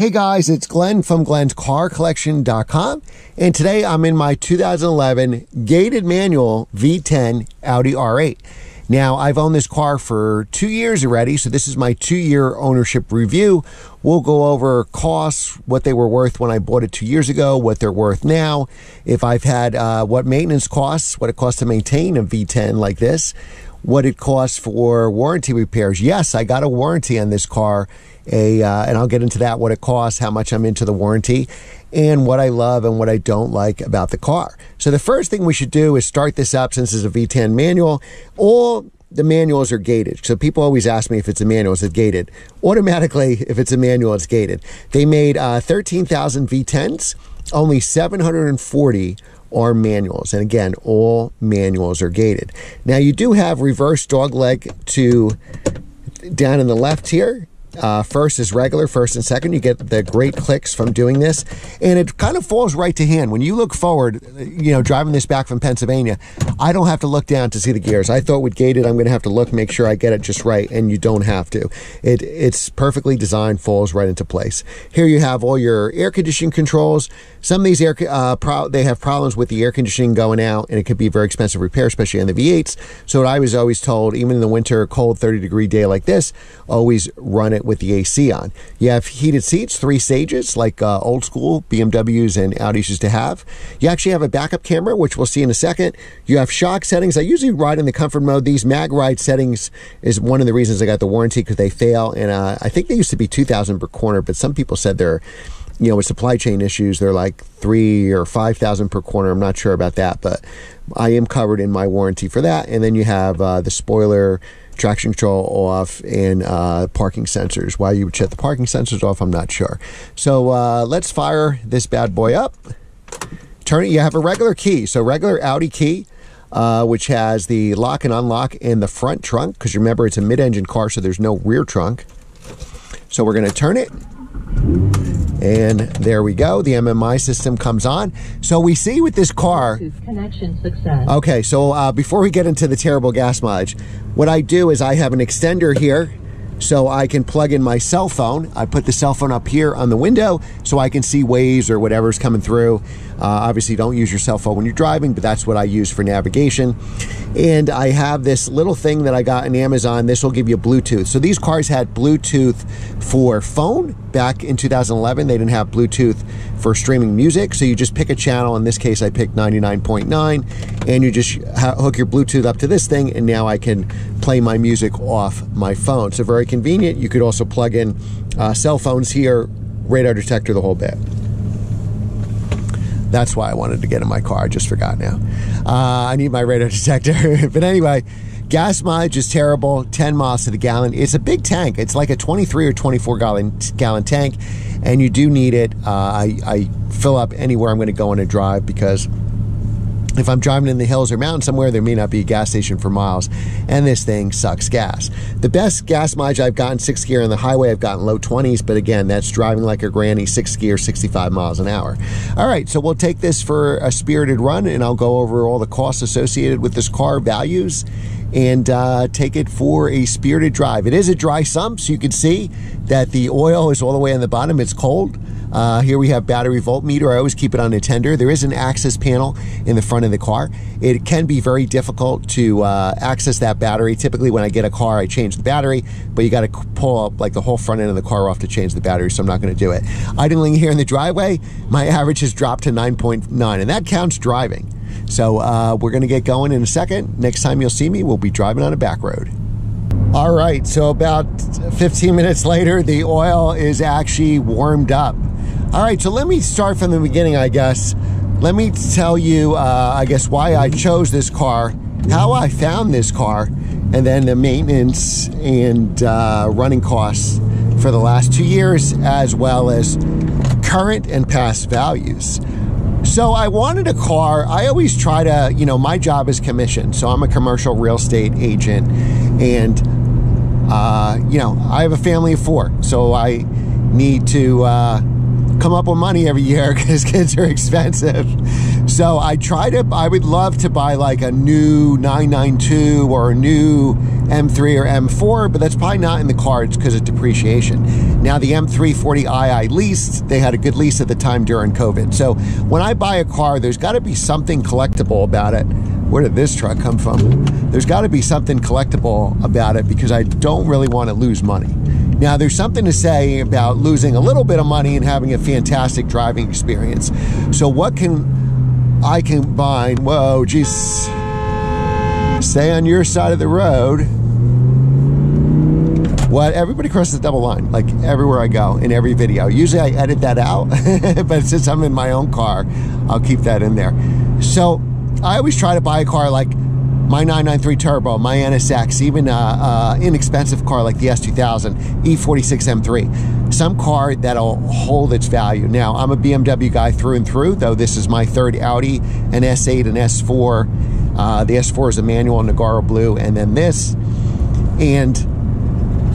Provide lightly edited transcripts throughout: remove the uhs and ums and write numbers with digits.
Hey guys, it's Glenn from glenscarcollection.com, and today I'm in my 2011 gated manual V10 Audi R8. Now, I've owned this car for 2 years already, so this is my 2-year ownership review. We'll go over costs, what they were worth when I bought it 2 years ago, what they're worth now, if I've had what maintenance costs, what it costs to maintain a V10 like this, what it costs for warranty repairs. Yes, I got a warranty on this car, and I'll get into that, what it costs, how much I'm into the warranty, and what I love and what I don't like about the car. So the first thing we should do is start this up. Since it's a V10 manual, all the manuals are gated. So people always ask me if it's a manual, is it gated? Automatically, if it's a manual, it's gated. They made 13,000 V10s, only 740 are manuals, and again, all manuals are gated. Now you do have reverse dogleg to down in the left here. First is regular, first and second. You get the great clicks from doing this, and it kind of falls right to hand. When you look forward, you know, driving this back from Pennsylvania, I don't have to look down to see the gears. I thought with gated, I'm going to have to look, make sure I get it just right, and you don't have to. It's perfectly designed, falls right into place. Here you have all your air conditioning controls. Some of these they have problems with the air conditioning going out, and it could be a very expensive repair, especially on the V8s. So what I was always told, even in the winter, cold 30-degree day like this, always run it with the AC on. You have heated seats, 3 stages, like old school BMWs and Audis used to have. You actually have a backup camera, which we'll see in a second. You have shock settings. I usually ride in the comfort mode. These mag ride settings is one of the reasons I got the warranty, because they fail, and I think they used to be 2,000 per corner, but some people said they're, you know, with supply chain issues, they're like 3,000 or 5,000 per corner. I'm not sure about that, but I am covered in my warranty for that. And then you have the spoiler, traction control off, and parking sensors. Why you would shut the parking sensors off, I'm not sure. So let's fire this bad boy up. Turn it. You have a regular key, so regular Audi key, which has the lock and unlock in the front trunk, because remember it's a mid-engine car, so there's no rear trunk. So we're going to turn it. And there we go. The MMI system comes on. So we see with this car, connection success. Okay, so before we get into the terrible gas mileage, what I do is I have an extender here, so I can plug in my cell phone. I put the cell phone up here on the window so I can see Waze or whatever's coming through. Obviously, don't use your cell phone when you're driving, but that's what I use for navigation. And I have this little thing that I got on Amazon. This will give you Bluetooth. So these cars had Bluetooth for phone. Back in 2011, they didn't have Bluetooth for streaming music. So you just pick a channel. In this case, I picked 99.9, and you just hook your Bluetooth up to this thing, and now I can play my music off my phone. So very convenient. You could also plug in cell phones here, radar detector, the whole bit. That's why I wanted to get in my car. I just forgot now. I need my radar detector. But anyway, gas mileage is terrible, 10 miles to the gallon. It's a big tank. It's like a 23 or 24 gallon tank, and you do need it. I fill up anywhere I'm going to go on a drive, because if I'm driving in the hills or mountains somewhere, there may not be a gas station for miles, and this thing sucks gas. The best gas mileage I've gotten, 6th gear on the highway, I've gotten low 20s, but again, that's driving like a granny, 6th gear, 65 miles an hour. All right, so we'll take this for a spirited run, and I'll go over all the costs associated with this car, values, and take it for a spirited drive. It is a dry sump, so you can see that the oil is all the way on the bottom. It's cold. Here we have battery voltmeter. I always keep it on a tender. There is an access panel in the front of the car. It can be very difficult to access that battery. Typically when I get a car, I change the battery, but you got to pull up like the whole front end of the car off to change the battery, so I'm not going to do it. Idling here in the driveway, my average has dropped to 9.9, and that counts driving. So we're going to get going in a second. Next time you'll see me, we'll be driving on a back road. All right, so about 15 minutes later, the oil is actually warmed up. All right, so let me start from the beginning, I guess. Let me tell you, I guess, why I chose this car, how I found this car, and then the maintenance and running costs for the last 2 years, as well as current and past values. So I wanted a car. I always try to, you know, my job is commission, so I'm a commercial real estate agent, and you know, I have a family of 4, so I need to come up with money every year because kids are expensive. So I would love to buy like a new 992 or a new M3 or M4, but that's probably not in the cards because of depreciation. Now the M340i I leased, they had a good lease at the time during COVID. So when I buy a car, there's got to be something collectible about it. Where did this truck come from? There's got to be something collectible about it because I don't really want to lose money. Now, there's something to say about losing a little bit of money and having a fantastic driving experience. So what can I combine? Whoa, geez. Stay on your side of the road. What? Everybody crosses the double line, like everywhere I go, in every video. Usually I edit that out, but since I'm in my own car, I'll keep that in there. So I always try to buy a car like my 993 Turbo, my NSX, even an inexpensive car like the S2000, E46 M3. Some car that'll hold its value. Now, I'm a BMW guy through and through, though this is my third Audi, an S8, an S4. The S4 is a manual Nogaro Blue, and then this. And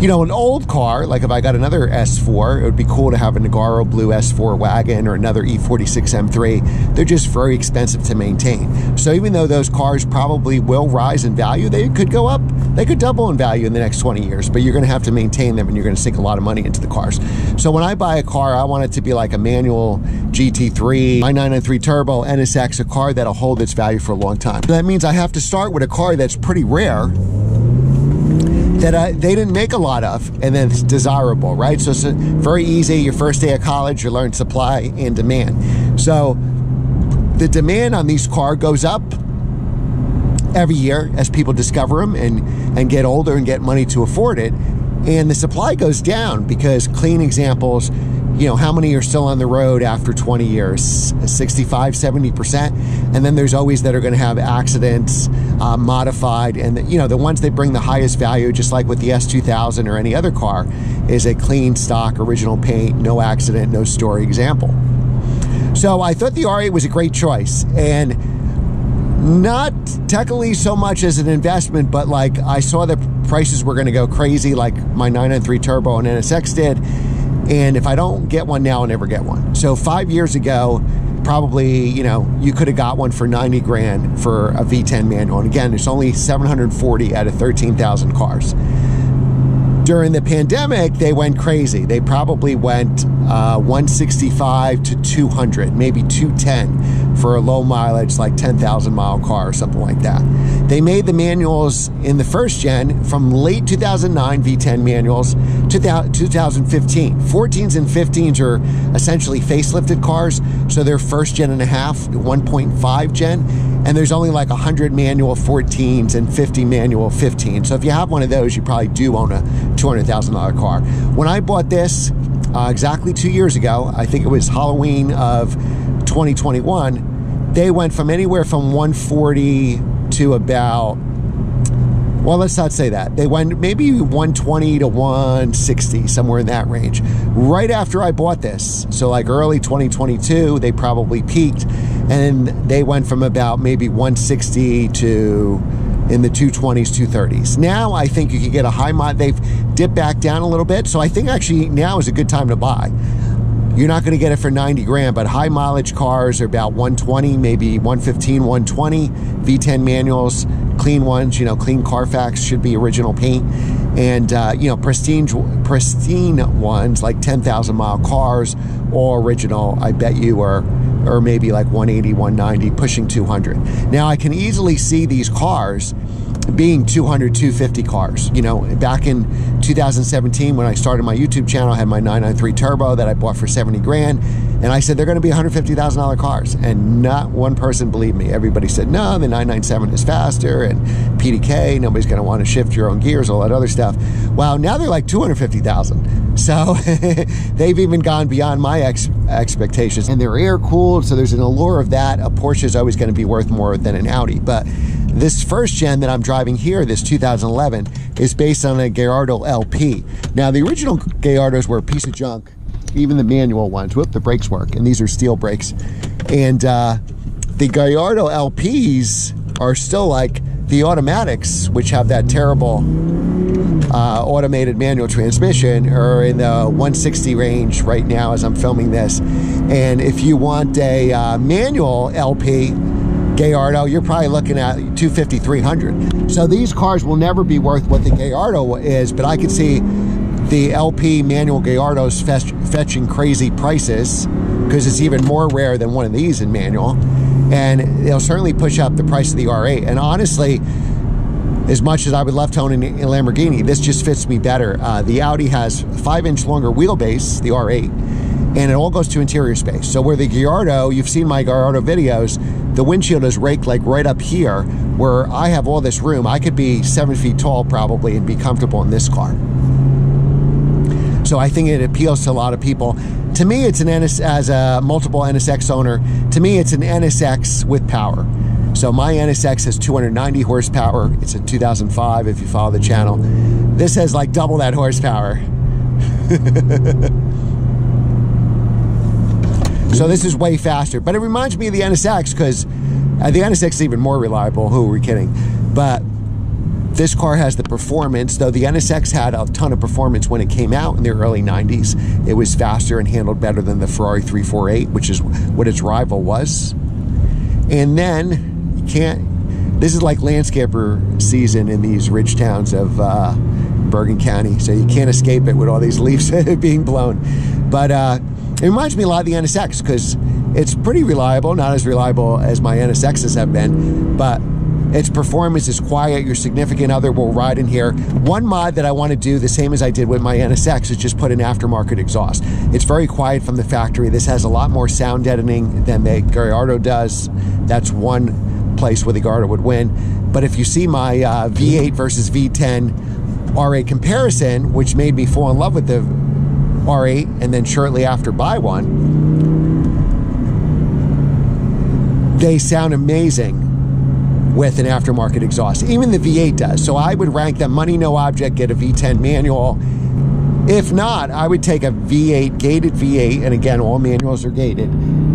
you know, an old car, like if I got another S4, it would be cool to have a Nogaro Blue S4 wagon or another E46 M3. They're just very expensive to maintain. So even though those cars probably will rise in value, they could go up, they could double in value in the next 20 years, but you're gonna have to maintain them and you're gonna sink a lot of money into the cars. So when I buy a car, I want it to be like a manual GT3, my 993 Turbo, NSX, a car that'll hold its value for a long time. So that means I have to start with a car that's pretty rare, that they didn't make a lot of, and then it's desirable, right? So it's very easy. Your first day of college, you learn supply and demand. So the demand on these cars goes up every year as people discover them and get older and get money to afford it. And the supply goes down because clean examples, you know, how many are still on the road after 20 years? 65, 70%. And then there's always that are going to have accidents, modified. And, you know, the ones that bring the highest value, just like with the S2000 or any other car, is a clean stock, original paint, no accident, no story example. So I thought the R8 was a great choice. And not technically so much as an investment, but like I saw the prices were going to go crazy like my 993 Turbo and NSX did. And if I don't get one now, I'll never get one. So 5 years ago, probably, you know, you could have got one for 90 grand for a V10 manual. And again, there's only 740 out of 13,000 cars. During the pandemic, they went crazy. They probably went 165 to 200, maybe 210 for a low mileage, like 10,000 mile car or something like that. They made the manuals in the first gen from late 2009 V10 manuals to 2015. 14s and 15s are essentially facelifted cars, so they're first gen and a half, 1.5 gen, and there's only like 100 manual 14s and 50 manual 15s. So if you have one of those, you probably do own a $200,000 car. When I bought this exactly 2 years ago, I think it was Halloween of 2021, they went from anywhere from 140 to about, well, let's not say that. They went maybe 120 to 160, somewhere in that range. Right after I bought this, so like early 2022, they probably peaked, and they went from about maybe 160 to in the 220s, 230s. Now I think you can get a high mod. They've dipped back down a little bit, so I think actually now is a good time to buy. You're not going to get it for 90 grand, but high mileage cars are about 120, maybe 115, 120. V10 manuals, clean ones, you know, clean Carfax, should be original paint. And, you know, pristine ones, like 10,000 mile cars, all original, I bet you are, or maybe like 180, 190, pushing 200. Now I can easily see these cars being 200, 250 cars. You know, back in 2017 when I started my YouTube channel, I had my 993 Turbo that I bought for 70 grand, and I said they're going to be $150,000 cars, and not one person believed me. Everybody said no, the 997 is faster, and PDK, nobody's going to want to shift your own gears, all that other stuff. Well, now they're like 250,000. So they've even gone beyond my expectations, and they're air cooled, so there's an allure of that. A Porsche is always going to be worth more than an Audi, but this first gen that I'm driving here, this 2011, is based on a Gallardo LP. Now, the original Gallardos were a piece of junk, even the manual ones. Whoop, the brakes work, and these are steel brakes. And the Gallardo LPs are still like the automatics, which have that terrible automated manual transmission are in the 160 range right now as I'm filming this. And if you want a manual LP Gallardo, you're probably looking at 250, 300. So these cars will never be worth what the Gallardo is, but I could see the LP manual Gallardos fetching crazy prices because it's even more rare than one of these in manual. And they'll certainly push up the price of the R8. And honestly, as much as I would love to own a Lamborghini, this just fits me better. The Audi has 5-inch longer wheelbase, the R8, and it all goes to interior space. So where the Gallardo, you've seen my Gallardo videos, the windshield is raked like right up here, where I have all this room. I could be 7 feet tall probably and be comfortable in this car. So I think it appeals to a lot of people. To me, it's an as a multiple NSX owner, to me it's an NSX with power. So my NSX has 290 horsepower. It's a 2005 if you follow the channel. This has like double that horsepower. So this is way faster, but it reminds me of the NSX because the NSX is even more reliable. Who are we kidding? But this car has the performance, though the NSX had a ton of performance when it came out in the early 90s. It was faster and handled better than the Ferrari 348, which is what its rival was. And then this is like landscaper season in these ridge towns of Bergen County, so you can't escape it with all these leaves being blown. But it reminds me a lot of the NSX because it's pretty reliable, not as reliable as my NSXs have been, but its performance is quiet. Your significant other will ride in here. One mod that I want to do, the same as I did with my NSX, is just put an aftermarket exhaust. It's very quiet from the factory. This has a lot more sound deadening than the Gallardo does. That's one place where the Gallardo would win. But if you see my V8 versus V10 R8 comparison, which made me fall in love with the R8 and then shortly after buy one, they sound amazing with an aftermarket exhaust. Even the V8 does. So I would rank them money no object, get a V10 manual. If not, I would take a V8, gated V8, and again, all manuals are gated,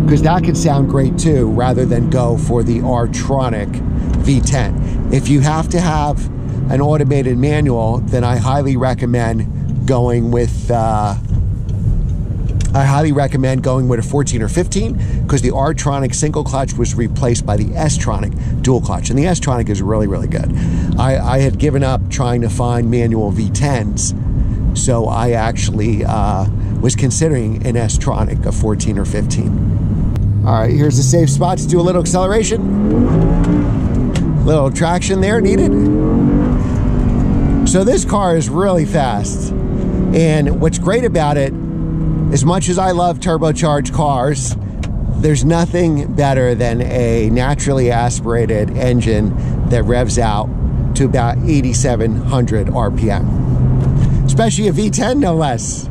because that could sound great too, rather than go for the R-tronic V10. If you have to have an automated manual, then I highly recommend going with a 14 or 15, because the R-tronic single clutch was replaced by the S-tronic dual clutch, and the S-tronic is really, really good. I had given up trying to find manual V10s, so I actually was considering an S-tronic, a 14 or 15. All right, here's a safe spot to do a little acceleration. Little traction there needed. So this car is really fast, and what's great about it, as much as I love turbocharged cars, there's nothing better than a naturally aspirated engine that revs out to about 8,700 RPM, especially a V10, no less.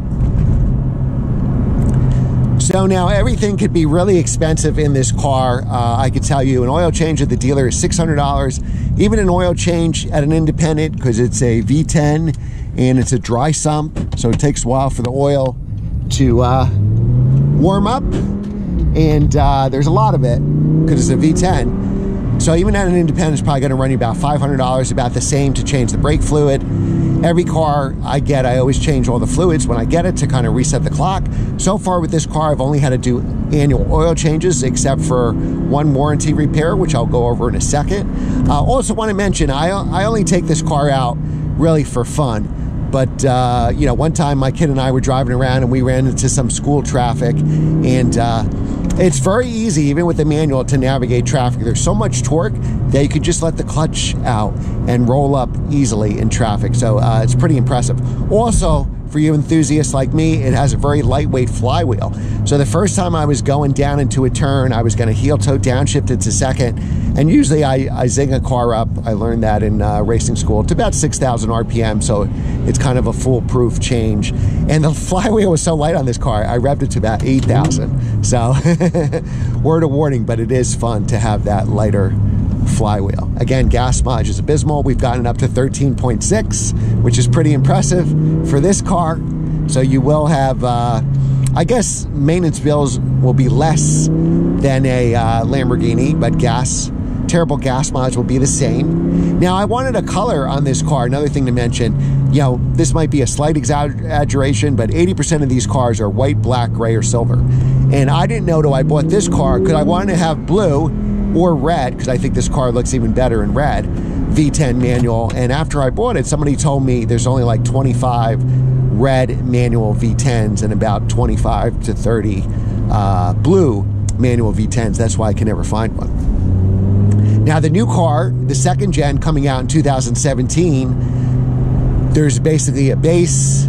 So now everything could be really expensive in this car. I could tell you an oil change at the dealer is $600. Even an oil change at an independent, because it's a V10 and it's a dry sump, so it takes a while for the oil to warm up, and there's a lot of it because it's a V10. So even at an independent, it's probably going to run you about $500, about the same to change the brake fluid. Every car I get, I always change all the fluids when I get it to kind of reset the clock. So far with this car, I've only had to do annual oil changes, except for one warranty repair, which I'll go over in a second. Also want to mention, I only take this car out really for fun. But, you know, one time my kid and I were driving around and we ran into some school traffic, and it's very easy, even with the manual, to navigate traffic. There's so much torque that you could just let the clutch out and roll up easily in traffic. So it's pretty impressive. Also, for you enthusiasts like me, it has a very lightweight flywheel. So the first time I was going down into a turn, I was going to heel toe downshift it to second, and usually I zing a car up. I learned that in racing school to about 6,000 RPM, so it's kind of a foolproof change. And the flywheel was so light on this car, I revved it to about 8,000. So word of warning, but it is fun to have that lighter flywheel. Again, gas mileage is abysmal. We've gotten up to 13.6, which is pretty impressive for this car. So you will have, I guess maintenance bills will be less than a Lamborghini, but gas terrible gas mileage will be the same. Now, I wanted a color on this car. Another thing to mention, you know, this might be a slight exaggeration, but 80% of these cars are white, black, gray, or silver. And I didn't know till I bought this car because I wanted to have blue or red, because I think this car looks even better in red, V10 manual. And after I bought it, somebody told me there's only like 25 red manual V10s and about 25 to 30 blue manual V10s. That's why I can never find one. Now, the new car, the second gen coming out in 2017, there's basically a base,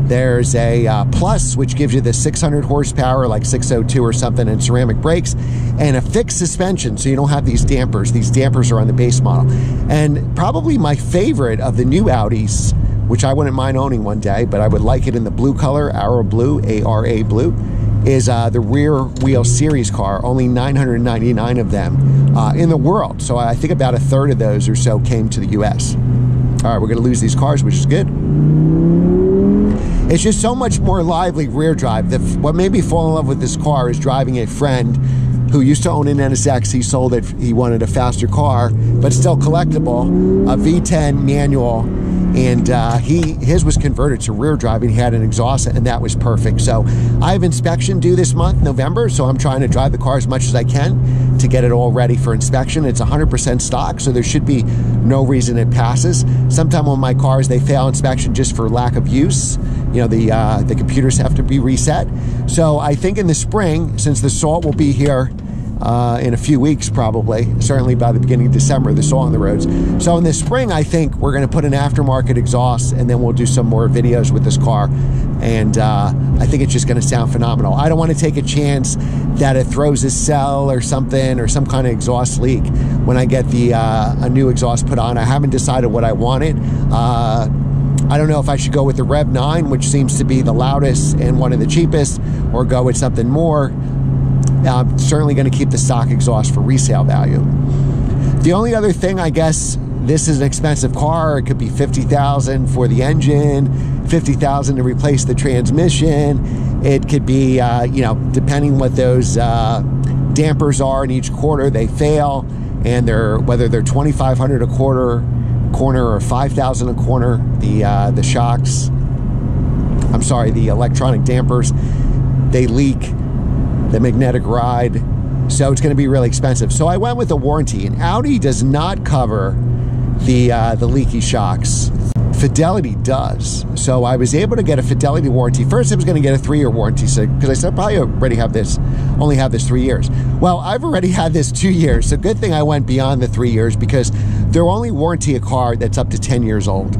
there's a plus, which gives you the 600 horsepower, like 602 or something, and ceramic brakes, and a fixed suspension, so you don't have these dampers. These dampers are on the base model. And probably my favorite of the new Audis, which I wouldn't mind owning one day, but I would like it in the blue color, Arrow Blue, A-R-A Blue, is the rear wheel series car. Only 999 of them in the world. So I think about a third of those or so came to the US. All right, we're gonna lose these cars, which is good. It's just so much more lively rear drive. What made me fall in love with this car is driving a friend who used to own an NSX. He sold it, he wanted a faster car, but still collectible, a V10 manual, and his was converted to rear drive, and he had an exhaust, and that was perfect. So I have inspection due this month, November, so I'm trying to drive the car as much as I can to get it all ready for inspection. It's 100% stock, so there should be no reason it passes. Sometimes on my cars, they fail inspection just for lack of use. You know, the computers have to be reset. So I think in the spring, since the salt will be here in a few weeks probably, certainly by the beginning of December, the salt on the roads. So in the spring, I think we're going to put an aftermarket exhaust, and then we'll do some more videos with this car. And I think it's just going to sound phenomenal. I don't want to take a chance that it throws a cell or something, or some kind of exhaust leak when I get the a new exhaust put on. I haven't decided what I wanted. I don't know if I should go with the Rev 9, which seems to be the loudest and one of the cheapest, or go with something more. I'm certainly going to keep the stock exhaust for resale value. The only other thing, I guess, this is an expensive car. It could be $50,000 for the engine, $50,000 to replace the transmission. It could be, you know, depending what those dampers are in each quarter, they fail, and whether they're $2,500 a corner or $5,000 a corner. The shocks, I'm sorry, the electronic dampers, they leak. The magnetic ride, so it's going to be really expensive. So I went with a warranty, and Audi does not cover the leaky shocks. Fidelity does. So I was able to get a Fidelity warranty. First, I was going to get a 3-year warranty, so because I said, probably already have this, only have this 3 years. Well, I've already had this 2 years, so good thing I went beyond the 3 years, because they'll only warranty a car that's up to 10 years old.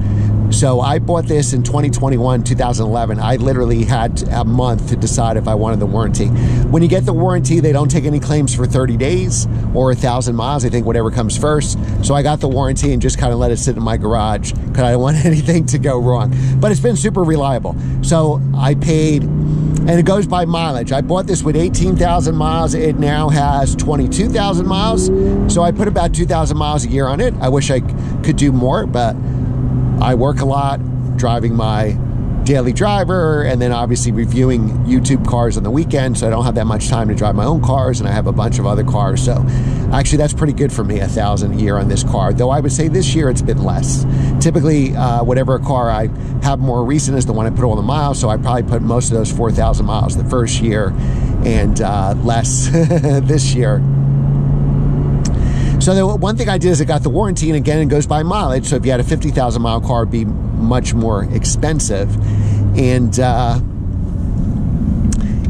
So I bought this in 2021, 2011. I literally had a month to decide if I wanted the warranty. When you get the warranty, they don't take any claims for 30 days or 1,000 miles. I think whatever comes first. So I got the warranty and just kind of let it sit in my garage because I didn't want anything to go wrong. But it's been super reliable. So I paid, and it goes by mileage. I bought this with 18,000 miles. It now has 22,000 miles. So I put about 2,000 miles a year on it. I wish I could do more, but I work a lot driving my daily driver, and then obviously reviewing YouTube cars on the weekend, so I don't have that much time to drive my own cars, and I have a bunch of other cars. So actually that's pretty good for me, 1,000 a year on this car, though I would say this year it's been less. Typically whatever car I have more recent is the one I put all the miles, so I probably put most of those 4,000 miles the first year, and less this year. So the one thing I did is I got the warranty, and again, it goes by mileage. So if you had a 50,000 mile car, it'd be much more expensive. And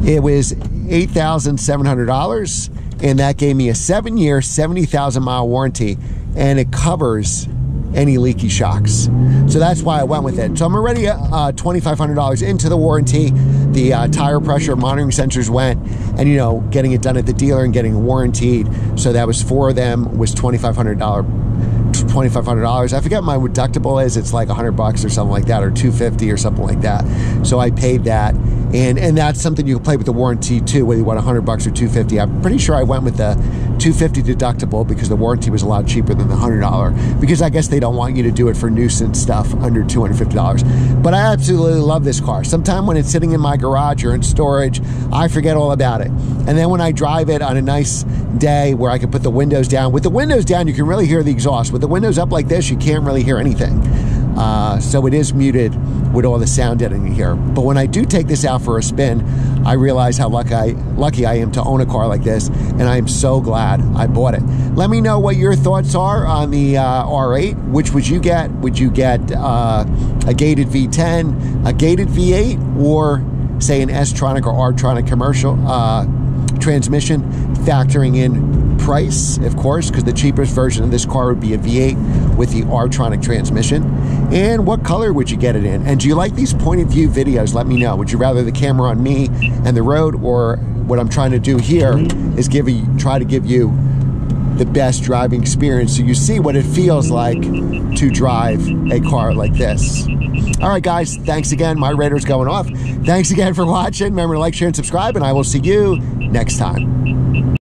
it was $8,700, and that gave me a 7-year, 70,000 mile warranty, and it covers any leaky shocks. So that's why I went with it. So I'm already $2,500 into the warranty. The tire pressure monitoring sensors went, and you know, getting it done at the dealer and getting warranted. So that was 4 of them, was $2,500. I forget what my deductible is. It's like $100 or something like that, or $250 or something like that. So I paid that, And that's something you can play with the warranty too, whether you want $100 or $250. I'm pretty sure I went with the $250 deductible because the warranty was a lot cheaper than the $100, because I guess they don't want you to do it for nuisance stuff under $250. But I absolutely love this car. Sometime when it's sitting in my garage or in storage, I forget all about it. And then when I drive it on a nice day where I can put the windows down, with the windows down, you can really hear the exhaust. With the windows up like this, you can't really hear anything. So it is muted with all the sound editing here. But when I do take this out for a spin, I realize how lucky I am to own a car like this, and I am so glad I bought it. Let me know what your thoughts are on the R8. Which would you get? Would you get a gated V10, a gated V8, or say an S-tronic or R-tronic commercial transmission, factoring in price, of course, because the cheapest version of this car would be a V8 with the R-tronic transmission. And what color would you get it in? And do you like these point of view videos? Let me know. Would you rather the camera on me and the road, or what I'm trying to do here is try to give you the best driving experience so you see what it feels like to drive a car like this. All right, guys, thanks again. My radar's going off. Thanks again for watching. Remember to like, share, and subscribe, and I will see you next time.